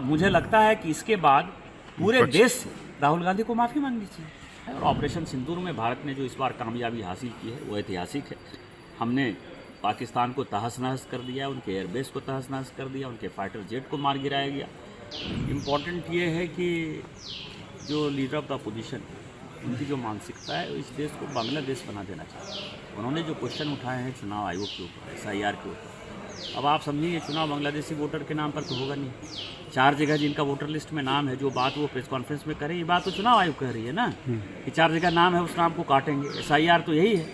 मुझे लगता है कि इसके बाद पूरे देश से राहुल गांधी को माफ़ी मांगनी चाहिए। और ऑपरेशन सिंदूर में भारत ने जो इस बार कामयाबी हासिल की है वो ऐतिहासिक है। हमने पाकिस्तान को तहस नहस कर दिया, उनके एयरबेस को तहस नहस कर दिया, उनके फाइटर जेट को मार गिराया गया। इम्पॉर्टेंट ये है कि जो लीडर ऑफ द अपोजिशन उनकी जो मानसिकता है इस देश को बांग्लादेश बना देना चाहिए। उन्होंने जो क्वेश्चन उठाए हैं चुनाव आयोग के ऊपर, SIR के ऊपर, अब आप समझिए चुनाव बांग्लादेशी वोटर के नाम पर तो होगा नहीं। 4 जगह जिनका वोटर लिस्ट में नाम है, जो बात वो प्रेस कॉन्फ्रेंस में करे, ये बात तो चुनाव आयोग कह रही है ना कि 4 जगह नाम है, उस नाम को काटेंगे। SIR तो यही है,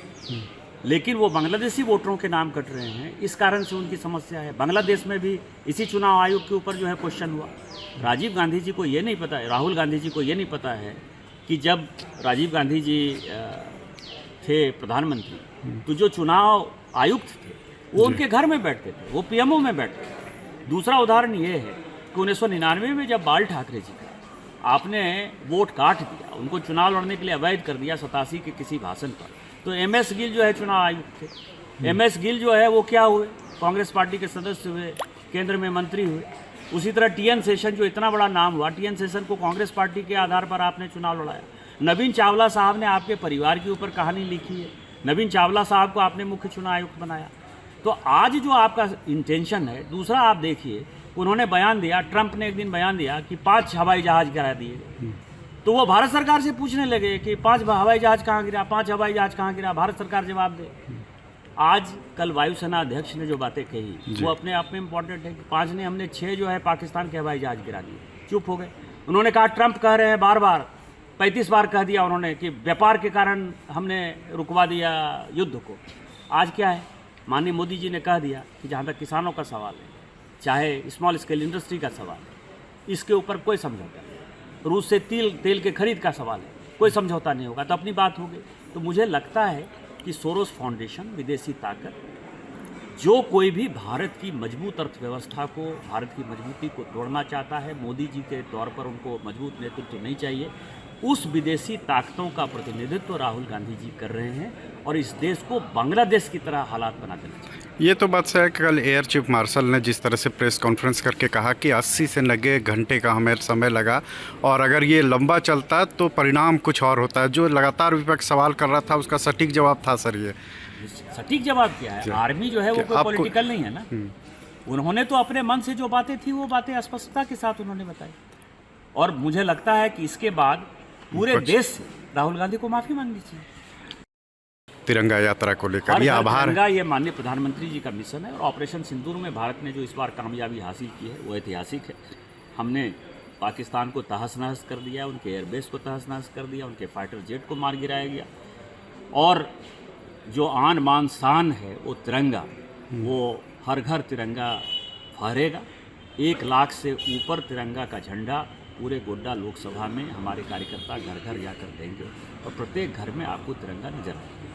लेकिन वो बांग्लादेशी वोटरों के नाम कट रहे हैं, इस कारण से उनकी समस्या है। बांग्लादेश में भी इसी चुनाव आयोग के ऊपर जो है क्वेश्चन हुआ। राजीव गांधी जी को ये नहीं पता है, राहुल गांधी जी को ये नहीं पता है कि जब राजीव गांधी जी थे प्रधानमंत्री तो जो चुनाव आयुक्त थे वो उनके घर में बैठते थे, वो PMO में बैठते थे। दूसरा उदाहरण ये है कि 1999 में जब बाल ठाकरे जी का आपने वोट काट दिया, उनको चुनाव लड़ने के लिए अवैध कर दिया 87 के किसी भाषण पर, तो MS गिल जो है चुनाव आयुक्त थे। MS गिल जो है वो क्या हुए, कांग्रेस पार्टी के सदस्य हुए, केंद्र में मंत्री हुए। उसी तरह TN शेषन जो इतना बड़ा नाम हुआ, TN शेषन को कांग्रेस पार्टी के आधार पर आपने चुनाव लड़ाया। नवीन चावला साहब ने आपके परिवार के ऊपर कहानी लिखी है, नवीन चावला साहब को आपने मुख्य चुनाव आयुक्त बनाया। तो आज जो आपका इंटेंशन है, दूसरा आप देखिए, उन्होंने बयान दिया, ट्रंप ने एक दिन बयान दिया कि 5 हवाई जहाज गिरा दिए गए। तो वो भारत सरकार से पूछने लगे कि 5 हवाई जहाज कहाँ गिरा, 5 हवाई जहाज कहाँ गिरा, भारत सरकार जवाब दे। आज कल वायुसेना अध्यक्ष ने जो बातें कही वो अपने आप में इम्पोर्टेंट है कि 5 ने, हमने 6 जो है पाकिस्तान के हवाई जहाज गिरा दिए, चुप हो गए। उन्होंने कहा ट्रंप कह रहे हैं बार बार, 35 बार कह दिया उन्होंने कि व्यापार के कारण हमने रुकवा दिया युद्ध को। आज क्या है, माननीय मोदी जी ने कह दिया कि जहाँ तक किसानों का सवाल है, चाहे स्मॉल स्केल इंडस्ट्री का सवाल है, इसके ऊपर कोई समझौता नहीं। रूस से तेल के खरीद का सवाल है, कोई समझौता नहीं होगा, तो अपनी बात हो गई। तो मुझे लगता है कि सोरोस फाउंडेशन, विदेशी ताकत, जो कोई भी भारत की मजबूत अर्थव्यवस्था को, भारत की मजबूती को तोड़ना चाहता है, मोदी जी के तौर पर उनको मजबूत नेतृत्व नहीं चाहिए, उस विदेशी ताकतों का प्रतिनिधित्व राहुल गांधी जी कर रहे हैं और इस देश को बांग्लादेश की तरह हालात बना देना चाहिए। ये तो बात है, कल एयर चीफ मार्शल ने जिस तरह से प्रेस कॉन्फ्रेंस करके कहा कि 80 से 90 घंटे का हमें समय लगा और अगर ये लंबा चलता तो परिणाम कुछ और होता है। जो लगातार विपक्ष सवाल कर रहा था उसका सटीक जवाब था सर ये। सटीक जवाब क्या है, आर्मी जो है वो कोई पॉलिटिकल नहीं है ना। उन्होंने तो अपने मन से जो बातें थी वो बातें स्पष्टता के साथ उन्होंने बताई और मुझे लगता है कि इसके बाद पूरे देश से राहुल गांधी को माफ़ी मांगनी चाहिए। तिरंगा यात्रा को लेकर ये आभार तिरंगा, ये माननीय प्रधानमंत्री जी का मिशन है और ऑपरेशन सिंदूर में भारत ने जो इस बार कामयाबी हासिल की है वो ऐतिहासिक है। हमने पाकिस्तान को तहस नहस कर दिया, उनके एयरबेस को तहस नहस कर दिया, उनके फाइटर जेट को मार गिराया गया और जो आन बान शान है वो तिरंगा, वो हर घर तिरंगा फहरेगा। 1 लाख से ऊपर तिरंगा का झंडा पूरे गोड्डा लोकसभा में हमारे कार्यकर्ता घर घर जाकर देंगे और प्रत्येक घर में आपको तिरंगा नजर आएगा।